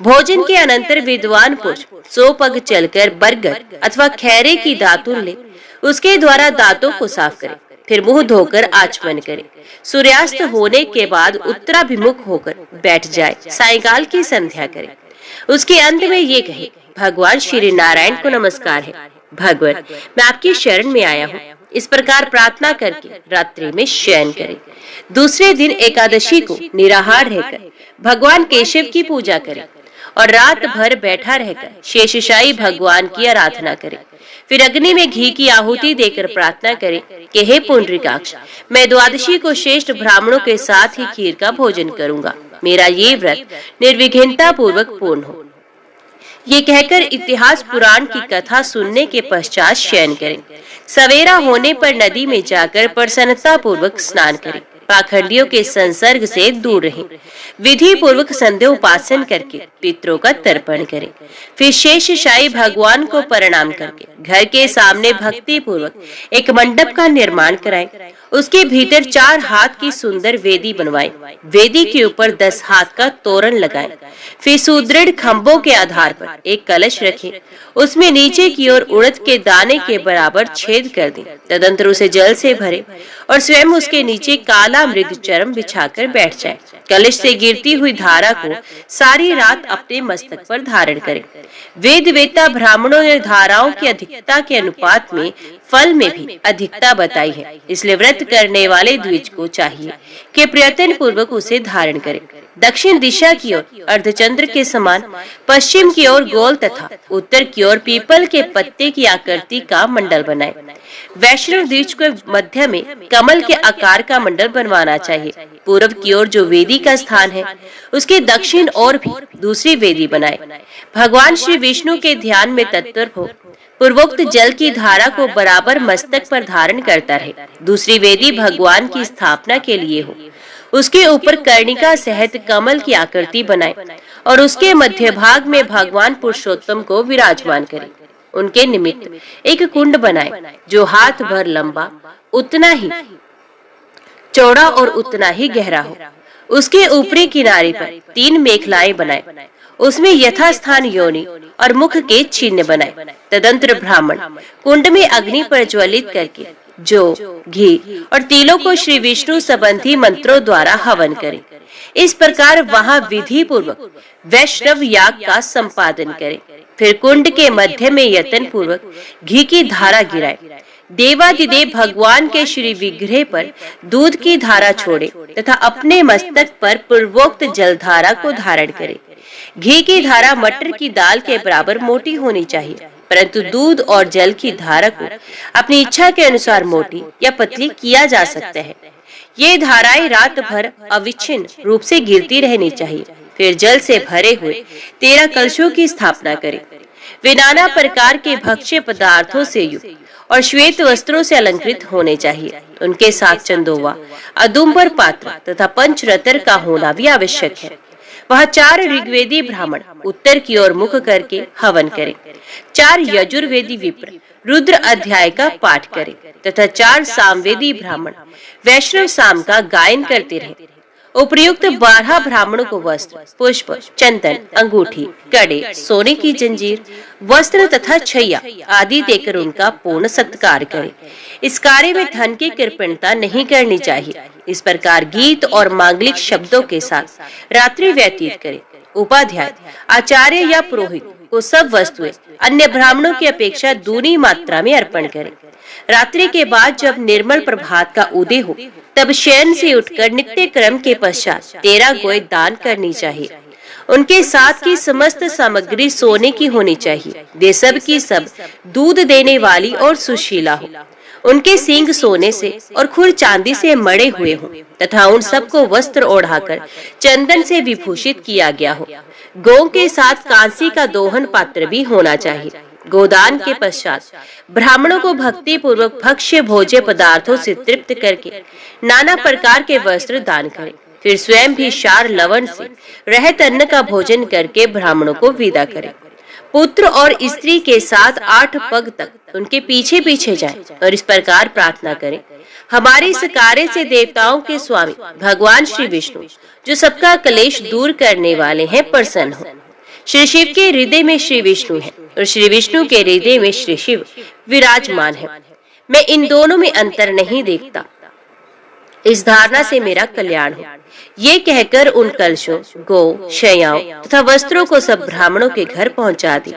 भोजन के अनंतर विद्वान पुरुष 100 पग चलकर बरगद अथवा खैरे की दातुन ले उसके द्वारा दांतों को साफ करें। फिर मुंह धोकर आचमन करें। सूर्यास्त होने के बाद उत्तराभिमुख होकर बैठ जाए। सायंकाल की संध्या करें। उसके अंत में ये कहे, भगवान श्री नारायण को नमस्कार है। भगवान, मैं आपकी शरण में आया हूँ। इस प्रकार प्रार्थना करके रात्रि में शयन करें। दूसरे दिन एकादशी को निराहार रहकर भगवान केशव की पूजा करें और रात भर बैठा रहकर शेषशायी भगवान की आराधना करें। फिर अग्नि में घी की आहुति देकर प्रार्थना करें कि हे पुंडरीकाक्ष, मैं द्वादशी को श्रेष्ठ ब्राह्मणों के साथ ही खीर का भोजन करूंगा। मेरा ये व्रत निर्विघ्नता पूर्वक पूर्ण हो। ये कहकर इतिहास पुराण की कथा सुनने के पश्चात शयन करें। सवेरा होने पर नदी में जाकर प्रसन्नता पूर्वक स्नान करें। पाखंडियों के संसर्ग से दूर रहें। विधि पूर्वक संध्या उपासन करके पितरों का तर्पण करें। फिर शेषशायी भगवान को प्रणाम करके घर के सामने भक्ति पूर्वक एक मंडप का निर्माण कराएं। उसके भीतर 4 हाथ की सुंदर वेदी बनवाएं। वेदी के ऊपर 10 हाथ का तोरण लगाएं। फिर सुदृढ़ खंभों के आधार पर एक कलश रखें। उसमें नीचे की ओर उड़द के दाने के बराबर छेद कर दें। तदंतर उसे जल से भरें और स्वयं उसके नीचे काला मृग चर्म बिछाकर बैठ जाए। कलश से गिरती हुई धारा को सारी रात अपने मस्तक पर धारण करें। वेद वेत्ता ब्राह्मणों ने धाराओं की अधिकता के अनुपात में फल में भी अधिकता बताई है। इसलिए व्रत करने वाले द्विज को चाहिए कि प्रयत्न पूर्वक उसे धारण करें। दक्षिण दिशा की ओर अर्धचंद्र के समान, पश्चिम की ओर गोल तथा उत्तर की ओर पीपल के पत्ते की आकृति का मंडल बनाएं। वैष्णव द्विज को मध्य में कमल के आकार का मंडल बनवाना चाहिए। पूर्व की ओर जो वेदी का स्थान है उसके दक्षिण ओर भी दूसरी वेदी बनाएं। भगवान श्री विष्णु के ध्यान में तत्पर हो पूर्वोक्त जल की धारा को बराबर मस्तक पर धारण करता रहे। दूसरी वेदी भगवान की स्थापना के लिए हो। उसके ऊपर कर्णिका सहित कमल की आकृति बनाएं और उसके मध्य भाग में भगवान पुरुषोत्तम को विराजमान करें। उनके निमित्त एक कुंड बनाएं जो हाथ भर लंबा, उतना ही चौड़ा और उतना ही गहरा हो। उसके ऊपरी किनारे पर 3 मेखलाएं बनाएं। उसमें यथास्थान योनि और मुख के चिन्ह बनाएं। तदंतर ब्राह्मण कुंड में अग्नि पर ज्वलित करके जौ, घी और तिलों को श्री विष्णु संबंधी मंत्रों द्वारा हवन करें। इस प्रकार वहां विधि पूर्वक वैष्णव याग का संपादन करें। फिर कुंड के मध्य में यत्न पूर्वक घी की धारा गिराएं। देवादिदेव भगवान के श्री विग्रह पर दूध की धारा छोड़े तथा अपने मस्तक पर पूर्वोक्त जल धारा को धारण करें। घी की धारा मटर की दाल के बराबर मोटी होनी चाहिए, परंतु दूध और जल की धारा को अपनी इच्छा के अनुसार मोटी या पतली किया जा सकता है। ये धाराएं रात भर अविच्छिन्न रूप से गिरती रहनी चाहिए। फिर जल से भरे हुए 13 कलशों की स्थापना करें। वे नाना प्रकार के भक्ष्य पदार्थों से युक्त और श्वेत वस्त्रों से अलंकृत होने चाहिए। उनके साथ चंदोवा, अदुम्बर पात्र तथा पंचरत्न का होना भी आवश्यक है। वह 4 ऋग्वेदी ब्राह्मण उत्तर की ओर मुख करके हवन करें। 4 यजुर्वेदी विप्र रुद्र अध्याय का पाठ करें तथा 4 सामवेदी ब्राह्मण वैष्णव साम का गायन करते रहें। उपयुक्त 12 ब्राह्मणों को वस्त्र, पुष्प, चंदन, अंगूठी, कड़े, सोने की जंजीर, वस्त्र तथा छैया आदि देकर उनका पूर्ण सत्कार करें। इस कार्य में धन की कृपणता नहीं करनी चाहिए। इस प्रकार गीत और मांगलिक शब्दों के साथ रात्रि व्यतीत करें। उपाध्याय, आचार्य या पुरोहित को सब वस्तुएं अन्य ब्राह्मणों की अपेक्षा दूनी मात्रा में अर्पण करें। रात्रि के बाद जब निर्मल प्रभात का उदय हो तब शयन से उठकर नित्य क्रम के पश्चात 13 गोय दान करनी चाहिए। उनके साथ की समस्त सामग्री सोने की होनी चाहिए। वे सब की सब दूध देने वाली और सुशीला हो। उनके सींग सोने से और खुर चांदी से मड़े हुए हों तथा उन सबको वस्त्र ओढ़ाकर चंदन से विभूषित किया गया हो। गौ के साथ कांसी का दोहन पात्र भी होना चाहिए। गोदान के पश्चात ब्राह्मणों को भक्ति पूर्वक भक्ष्य भोज्य पदार्थों से तृप्त करके नाना प्रकार के वस्त्र दान करें। फिर स्वयं भी क्षार लवण से रहित अन्न का भोजन करके ब्राह्मणों को विदा करें। पुत्र और स्त्री के साथ 8 पग तक उनके पीछे पीछे जाएं और इस प्रकार प्रार्थना करें, हमारे इस कार्य से देवताओं के स्वामी भगवान श्री विष्णु जो सबका क्लेश दूर करने वाले हैं प्रसन्न हो। श्री शिव के हृदय में श्री विष्णु है और श्री विष्णु के हृदय में श्री शिव विराजमान है। मैं इन दोनों में अंतर नहीं देखता। इस धारणा से मेरा कल्याण हो। ये कहकर उन कलशों, गौ, शैयाओं तथा वस्त्रों को सब ब्राह्मणों के घर पहुंचा दी।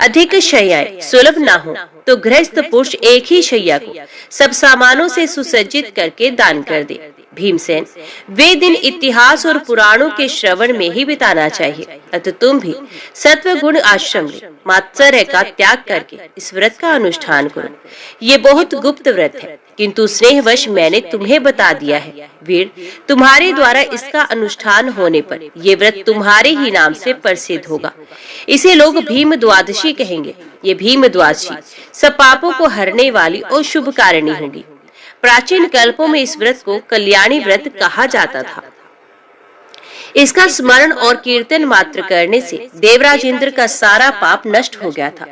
अधिक शैयाएं सुलभ ना हो तो गृहस्थ पुरुष एक ही शैया को सब सामानों से सुसज्जित करके दान कर दे। भीमसेन, वे दिन इतिहास और पुराणों के श्रवण में ही बिताना चाहिए। अतः तुम भी सत्व गुण आश्रम में मात्सर्य का त्याग करके इस व्रत का अनुष्ठान करो। ये बहुत गुप्त व्रत है, किंतु स्नेहवश मैंने तुम्हें बता दिया है। वीर, तुम्हारे द्वारा इसका अनुष्ठान होने पर ये व्रत तुम्हारे ही नाम से प्रसिद्ध होगा। इसे लोग भीम द्वादशी कहेंगे। ये भीम द्वादशी सब पापों को हरने वाली और शुभकारिणी होगी। प्राचीन कल्पों में इस व्रत को कल्याणी व्रत कहा जाता था। इसका स्मरण और कीर्तन मात्र करने से देवराज इंद्र का सारा पाप नष्ट हो गया था।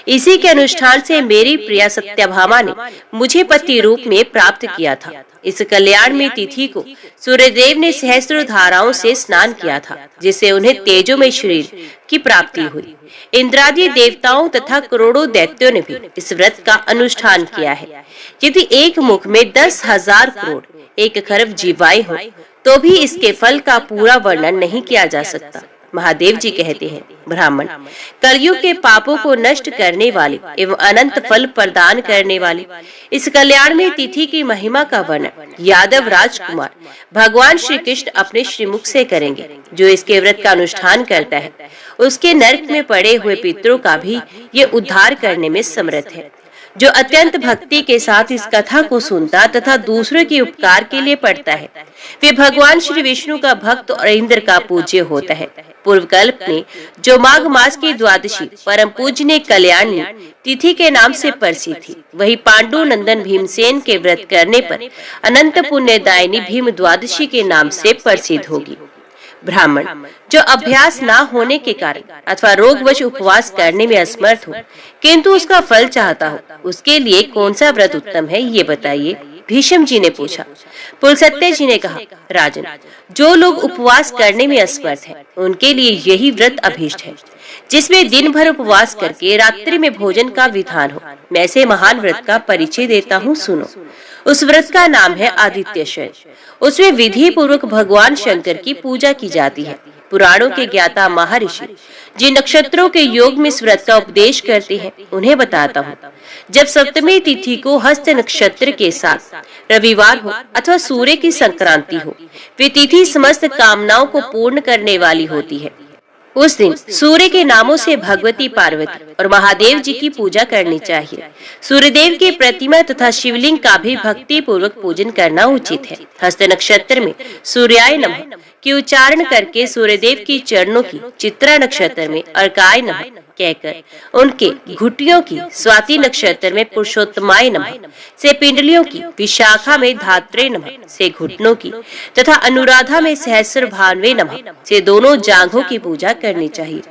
इसी के अनुष्ठान से मेरी प्रिया सत्यभामा ने मुझे पति रूप में प्राप्त किया था। इस कल्याण में तिथि को सूर्यदेव ने सहस्त्र धाराओं से स्नान किया था, जिससे उन्हें तेजोमय शरीर की प्राप्ति हुई। इंद्रादि देवताओं तथा करोड़ों दैत्यों ने भी इस व्रत का अनुष्ठान किया है। यदि एक मुख में 10,000 करोड़ 1 खरब जीवाएं हो तो भी इसके फल का पूरा वर्णन नहीं किया जा सकता। महादेव जी कहते हैं, ब्राह्मण, कलयुग के पापों को नष्ट करने वाले एवं अनंत फल प्रदान करने वाले इस कल्याण में तिथि की महिमा का वर्णन यादव राजकुमार भगवान श्री कृष्ण अपने श्रीमुख से करेंगे। जो इसके व्रत का अनुष्ठान करता है, उसके नरक में पड़े हुए पितरों का भी ये उद्धार करने में समर्थ है। जो अत्यंत भक्ति के साथ इस कथा को सुनता तथा दूसरों के उपकार के लिए पढ़ता है, वे भगवान श्री विष्णु का भक्त और इंद्र का पूज्य होता है। पूर्व कल्प में जो माघ मास की द्वादशी परम पूजनीय कल्याणी तिथि के नाम से प्रसिद्ध थी, वही पांडु नंदन भीमसेन के व्रत करने पर अनंत पुण्यदायिनी भीम द्वादशी के नाम से प्रसिद्ध होगी। ब्राह्मण, जो अभ्यास न होने के कारण अथवा रोगवश उपवास करने में असमर्थ हो किंतु उसका फल चाहता हो, उसके लिए कौन सा व्रत उत्तम है, ये बताइए। भीष्म जी ने पूछा। पुलस्त्य जी ने कहा, राजन, जो लोग उपवास करने में असमर्थ हैं, उनके लिए यही व्रत अभीष्ट है, जिसमें दिन भर उपवास करके रात्रि में भोजन का विधान हो। मैं ऐसे महान व्रत का परिचय देता हूँ, सुनो। उस व्रत का नाम है आदित्य शयन। उसमें विधि पूर्वक भगवान शंकर की पूजा की जाती है। पुराणों के ज्ञाता महर्षि जिन नक्षत्रों के योग में इस व्रत का उपदेश करते हैं, उन्हें बताता हूँ। जब सप्तमी तिथि को हस्त नक्षत्र के साथ रविवार हो अथवा सूर्य की संक्रांति हो, वे तिथि समस्त कामनाओं को पूर्ण करने वाली होती है। उस दिन सूर्य के नामों से भगवती पार्वती और महादेव जी की पूजा करनी चाहिए। सूर्यदेव की प्रतिमा तथा शिवलिंग का भी भक्ति पूर्वक पूजन करना उचित है। हस्त नक्षत्र में सूर्याय नमः की उच्चारण करके सूर्यदेव की चरणों की चित्रा नक्षत्र में अर्काय नमः कहकर उनके घुटियों की स्वाति नक्षत्र में पुरुषोत्तमाय नमः से पिंडलियों की, विशाखा में धात्रे नमः से घुटनों की तथा अनुराधा में सहस्र भानवे नमः से दोनों जांघों की पूजा करनी चाहिए।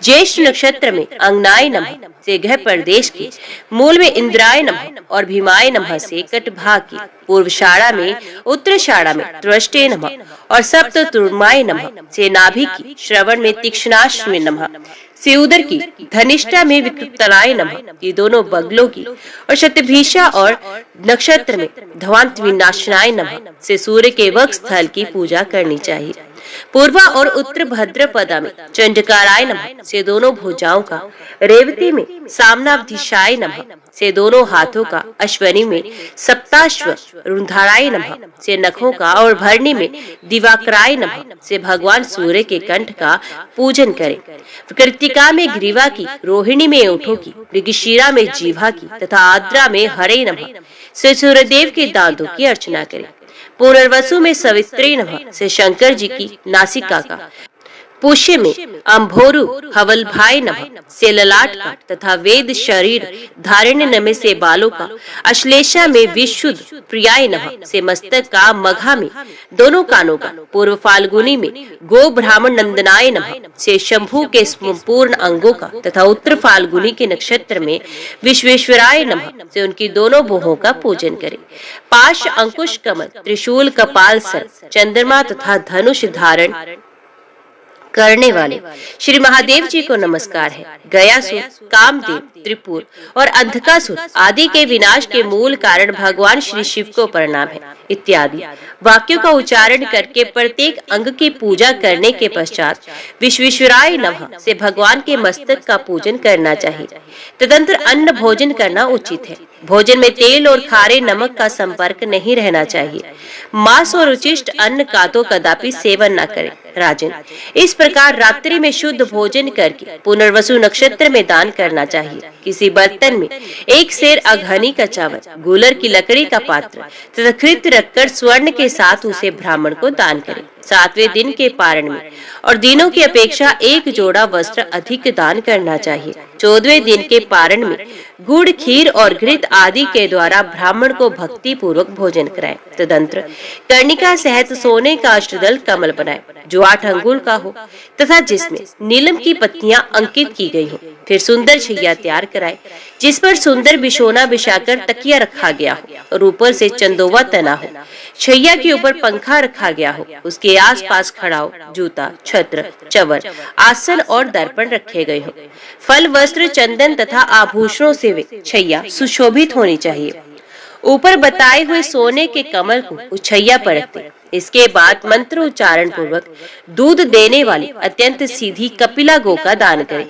ज्येष्ठ नक्षत्र में अंगनाय नमः से गृह प्रदेश की, मूल में इंद्राय नमः और भीमाय नमः से कटभाग की, पूर्वषाढ़ा में, उत्तरषाढ़ा में त्वष्टे नमः और सप्त तुर्माय नमः से नाभि की, श्रवण में तीक्ष्णाश्व नमः से उदर की, धनिष्ठा में विकृतलाय नमः ये दोनों बगलों की और शतभिषा और नक्षत्र में धवांत विनाशनाय नमः से सूर्य के वक्ष स्थल की पूजा करनी चाहिए। पूर्वा और उत्तर भद्रपदा में चंडकाराय नमः से दोनों भुजाओं का, रेवती में सामनावधिशाय नमः से दोनों हाथों का, अश्वनी में सप्ताश्व रुंधाराय नमः से नखों का और भरणी में दिवाकराय नमः से भगवान सूर्य के कंठ का पूजन करें। कृतिका में ग्रीवा की, रोहिणी में ओठों की, मृगशिरा में जीवा की तथा आद्रा में हरे नमः से सूर्यदेव के दांतों की अर्चना करें। पुनर्वसु में सवित्री नमः से शंकर जी की नासिका का, पुष्य में अम्भोरु हवलभाय नमः से ललाट का तथा वेद शरीर धारिण्य नमः से बालों का, अश्लेषा में विशुद्ध प्रियाय नमः से मस्तक का, मघा में दोनों कानों का, पूर्व फाल्गुनी में गो ब्राह्मण नंदनाय नमः से शंभु के संपूर्ण अंगों का तथा उत्तर फाल्गुनी के नक्षत्र में विश्वेश्वराय नमः से उनकी दोनों भुहों का पूजन करें। पाश, अंकुश, कमल, त्रिशूल, कपाल, सर, चंद्रमा तथा धनुष धारण करने वाले श्री महादेव जी को नमस्कार है। गयासुर, कामदेव, त्रिपुर और अंधकासुर आदि के विनाश के मूल कारण भगवान श्री शिव को प्रणाम है इत्यादि वाक्यों का उच्चारण करके प्रत्येक अंग की पूजा करने के पश्चात विश्वेश्वराय नमः से भगवान के मस्तक का पूजन करना चाहिए। तदंतर अन्न भोजन करना उचित है। भोजन में तेल और खारे नमक का संपर्क नहीं रहना चाहिए। मांस और उचिष्ट अन्न का तो कदापि सेवन न करें। राजन, इस प्रकार रात्रि में शुद्ध भोजन करके पुनर्वसु नक्षत्र में दान करना चाहिए। किसी बर्तन में एक सेर अघनी का चावल, गूलर की लकड़ी का पात्र तथा कृत रखकर स्वर्ण के साथ उसे ब्राह्मण को दान करें। 7वें दिन के पारण में और दिनों की अपेक्षा एक जोड़ा वस्त्र अधिक दान करना चाहिए। 14वें दिन के पारण में गुड़, खीर और घृत आदि के द्वारा ब्राह्मण को भक्ति पूर्वक भोजन कराएं। तदंतर कर्णिका सहित सोने का अष्टदल कमल बनाएं जो 8 अंगुल का हो तथा जिसमें नीलम की पत्तियां अंकित की गई हो। फिर सुंदर छैया तैयार कराएं जिस पर सुंदर बिछोना बिछाकर तकिया रखा गया हो और ऊपर से चंदोवा तना हो। छैया के ऊपर पंखा रखा गया हो। उसके आसपास खड़ाऊ, जूता, छत्र, चवर, आसन और दर्पण रखे गए हो। फल, वस्त्र, चंदन तथा आभूषणों से वे छैया सुशोभित होनी चाहिए। ऊपर बताए हुए सोने के कमल को उस छैया पर रखते। इसके बाद मंत्र उच्चारण पूर्वक दूध देने वाली अत्यंत सीधी कपिला गो का दान करें।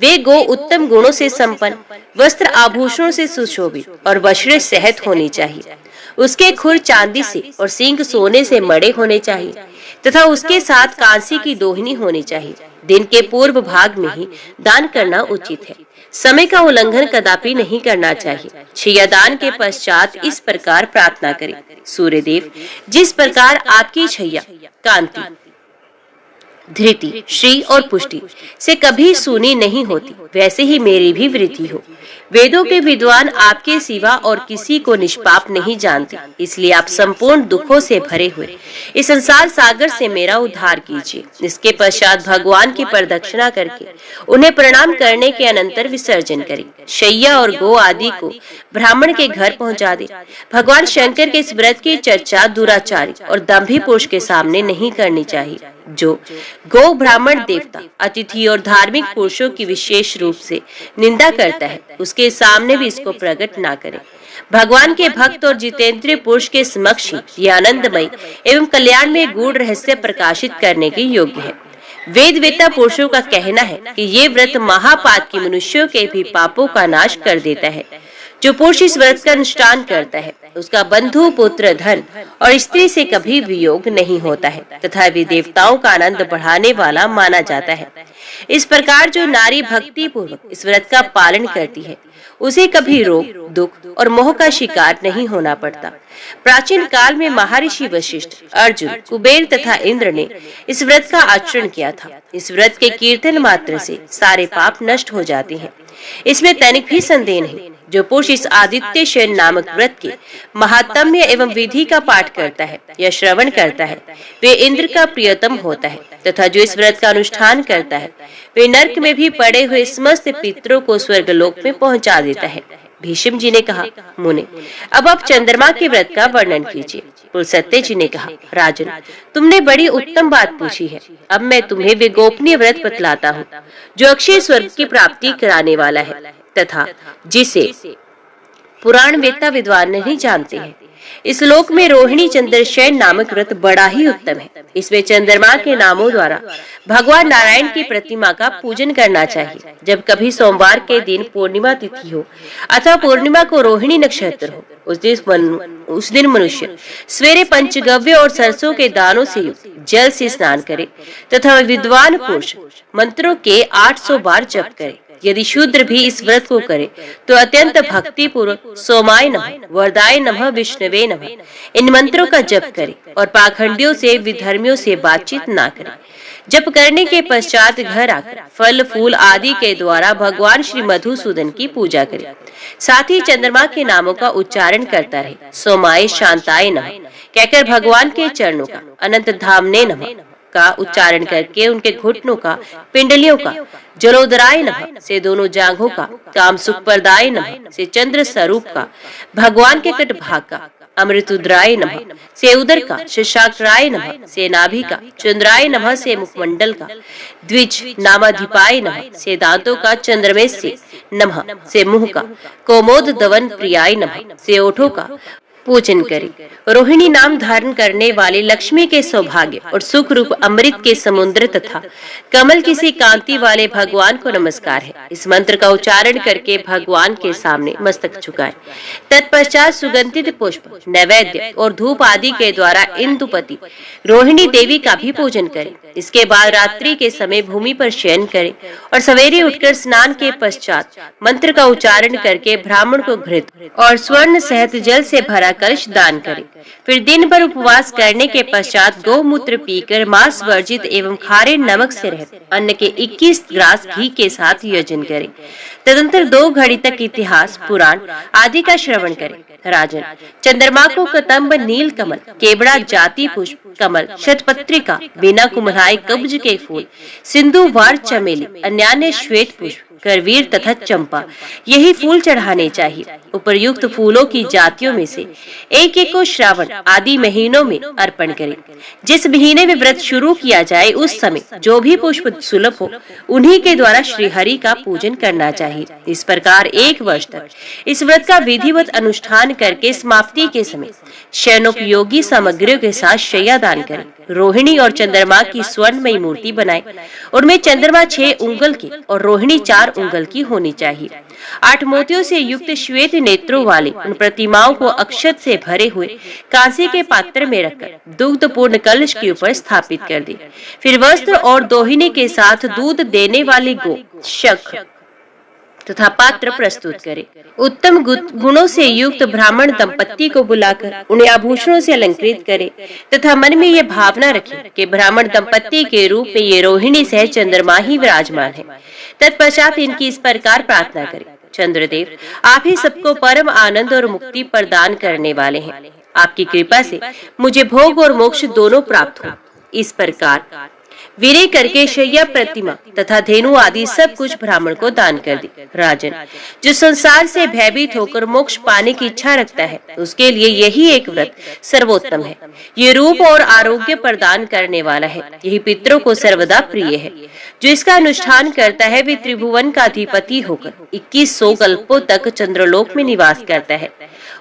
वे गो उत्तम गुणों से संपन्न, वस्त्र आभूषणों से सुशोभित और वज्र सहित होनी चाहिए। उसके खुर चांदी से और सींग सोने से मड़े होने चाहिए तथा उसके साथ कांसी की दोहिनी होनी चाहिए। दिन के पूर्व भाग में ही दान करना उचित है। समय का उल्लंघन कदापि नहीं करना चाहिए। छैया दान के पश्चात इस प्रकार प्रार्थना करें, सूर्यदेव, जिस प्रकार आपकी छैया कांति, धृति, श्री और पुष्टि से कभी सुनी नहीं होती, वैसे ही मेरी भी वृद्धि हो। वेदों के विद्वान आपके सिवा और किसी को निष्पाप नहीं जानते, इसलिए आप संपूर्ण दुखों से भरे हुए इस संसार सागर से मेरा उद्धार कीजिए। इसके पश्चात भगवान की प्रदक्षिणा करके उन्हें प्रणाम करने के अनंतर विसर्जन करें। शैया और गो आदि को ब्राह्मण के घर पहुंचा दे। भगवान शंकर के इस व्रत की चर्चा दुराचारी और दंभी पुरुष के सामने नहीं करनी चाहिए। जो गो, ब्राह्मण, देवता, अतिथि और धार्मिक पुरुषों की विशेष रूप से निंदा करता है, उसके सामने भी इसको प्रकट ना करें। भगवान के भक्त और जितेंद्रिय पुरुष के समक्ष ही यह आनंदमय एवं कल्याण में गूढ़ रहस्य प्रकाशित करने के योग्य है। वेदवेता पुरुषों का कहना है कि ये व्रत महापात की मनुष्यों के भी पापों का नाश कर देता है। जो पुरुष इस व्रत का अनुष्ठान करता है उसका बंधु, पुत्र, धन और स्त्री से कभी वियोग नहीं होता है तथा वे देवताओं का आनंद बढ़ाने वाला माना जाता है। इस प्रकार जो नारी भक्ति पूर्वक इस व्रत का पालन करती है उसे कभी रोग, दुख और मोह का शिकार नहीं होना पड़ता। प्राचीन काल में महर्षि वशिष्ठ, अर्जुन, कुबेर तथा इंद्र ने इस व्रत का आचरण किया था। इस व्रत के कीर्तन मात्र से सारे पाप नष्ट हो जाते हैं, इसमें तनिक भी संदेह नहीं। जो पुरुष इस आदित्य शयन नामक व्रत के महात्म्य एवं विधि का पाठ करता है या श्रवण करता है वे इंद्र का प्रियतम होता है तथा जो इस व्रत का अनुष्ठान करता है वे नरक में भी पड़े हुए समस्त पितरों को स्वर्गलोक में पहुंचा देता है। भीष्म जी ने कहा, मुने, अब आप चंद्रमा के व्रत का वर्णन कीजिए। पुलस्त्य जी ने कहा, राजन, तुमने बड़ी उत्तम बात पूछी है। अब मैं तुम्हें वे गोपनीय व्रत बतलाता हूँ जो अक्षय स्वर्ग की प्राप्ति कराने वाला है तथा जिसे पुराण वेत्ता विद्वान नहीं जानते हैं। इस लोक में रोहिणी चंद्रशयन नामक व्रत बड़ा ही उत्तम है। इसमें चंद्रमा के नामों द्वारा भगवान नारायण की प्रतिमा का पूजन करना चाहिए। जब कभी सोमवार के दिन पूर्णिमा तिथि हो अथवा पूर्णिमा को रोहिणी नक्षत्र हो उस दिन मनुष्य सवेरे पंचगव्य और सरसों के दानों से युक्त जल से स्नान करे तथा विद्वान पुरुष मंत्रों के 800 बार जप करे। यदि शूद्र भी इस व्रत को करे तो अत्यंत भक्ति पूर्वक सोमाय नमः, वरदाय नमः, विष्णवे नमः इन मंत्रों का जप करे और पाखंडियों से, विधर्मियों से बातचीत ना करे। जप करने के पश्चात घर आकर फल, फूल आदि के द्वारा भगवान श्री मधुसूदन की पूजा करे। साथ ही चंद्रमा के नामों का उच्चारण करता रहे। सोमाय शांताय नमः कहकर भगवान के चरणों का, अनंत धामने नमः का उच्चारण करके उनके घुटनों का, पिंडलियों का, जलोदराय नमः से दोनों जांघों का, काम सुखप्रदाय नमः से चंद्र स्वरूप का, भगवान के कट भाग का, अमृतुद्राय नमः से उदर का, शशाक्राय नमः से नाभि का, चंद्राय नमः से मुखमंडल का, द्विज नामाधिपाय नमः से दांतों का, चंद्रमेश से नमः से मुंह का, कोमोद दवन प्रियाय नमः से ओठों का पूजन करें। रोहिणी नाम धारण करने वाले लक्ष्मी के सौभाग्य और सुख रूप अमृत के समुद्र तथा कमल किसी कांति वाले भगवान को नमस्कार है। इस मंत्र का उच्चारण करके भगवान के सामने मस्तक झुकाएं। तत्पश्चात सुगंधित पुष्प, नैवेद्य और धूप आदि के द्वारा इंदुपति रोहिणी देवी का भी पूजन करें। इसके बाद रात्रि के समय भूमि पर शयन करें और सवेरे उठकर स्नान के पश्चात मंत्र का उच्चारण करके ब्राह्मण को घृत और स्वर्ण सहित जल से भरा कलश दान करें। फिर दिन भर उपवास करने के पश्चात गौमूत्र पीकर मांस वर्जित एवं खारे नमक से रहित अन्न के 21 ग्रास घी के साथ यजन करें। तदंतर 2 घड़ी तक इतिहास, पुराण आदि का श्रवण करें। राजन, चंद्रमा को कदम्ब, नील कमल, केवड़ा जाति पुष्प, कमल, शतपत्रिका, बिना कुम्हाई कब्ज के फूल, सिंधु वार चमेली, अन्यान्य श्वेत पुष्प, करवीर तथा चंपा यही फूल चढ़ाने चाहिए। उपर्युक्त फूलों की जातियों में से एक एक को श्रावण आदि महीनों में अर्पण करें। जिस महीने में व्रत शुरू किया जाए उस समय जो भी पुष्प सुलभ हो उन्हीं के द्वारा श्री हरि का पूजन करना चाहिए। इस प्रकार 1 वर्ष तक इस व्रत का विधिवत अनुष्ठान करके समाप्ति के समय शयनोपयोगी सामग्रियों के साथ शय्या दान करें। रोहिणी और चंद्रमा की स्वर्णमयी मूर्ति बनाएं। उनमें चंद्रमा 6 उंगल की और रोहिणी 4 उंगल की होनी चाहिए। 8 मोतियों से युक्त श्वेत नेत्रों वाले उन प्रतिमाओं को अक्षत से भरे हुए कांसे के पात्र में रखकर दुग्धपूर्ण कलश के ऊपर स्थापित कर दे। फिर वस्त्र और दोहिनी के साथ दूध देने वाली गो, शंख तथा पात्र प्रस्तुत करे। उत्तम गुणों से युक्त ब्राह्मण दंपत्ति को बुलाकर उन्हें आभूषणों से अलंकृत करे तथा मन में यह भावना रखे कि ब्राह्मण दंपत्ति के रूप में ये रोहिणी सह चंद्रमा ही विराजमान है। तत्पश्चात इनकी इस प्रकार प्रार्थना करे। चंद्रदेव, आप ही सबको परम आनंद और मुक्ति प्रदान करने वाले हैं। आपकी कृपा से मुझे भोग और मोक्ष दोनों प्राप्त हो। इस प्रकार वीरे करके शैया, प्रतिमा तथा धेनु आदि सब कुछ ब्राह्मण को दान कर दी। राजन, जो संसार से भयभीत होकर मोक्ष पाने की इच्छा रखता है उसके लिए यही एक व्रत सर्वोत्तम है। ये रूप और आरोग्य प्रदान करने वाला है। यही पितरों को सर्वदा प्रिय है। जो इसका अनुष्ठान करता है वे त्रिभुवन का अधिपति होकर 2100 कल्पों तक चंद्रलोक में निवास करता है।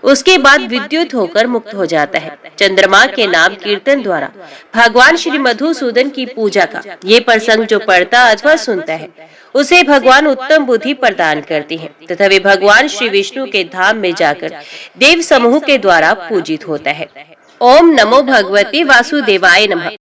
उसके बाद विद्युत होकर मुक्त हो जाता है। चंद्रमा के नाम कीर्तन द्वारा भगवान श्री मधुसूदन की पूजा का ये प्रसंग जो पढ़ता अथवा सुनता है उसे भगवान उत्तम बुद्धि प्रदान करती हैं तथा वे भगवान श्री विष्णु के धाम में जाकर देव समूह के द्वारा पूजित होता है। ओम नमो भगवते वासुदेवाय नमः।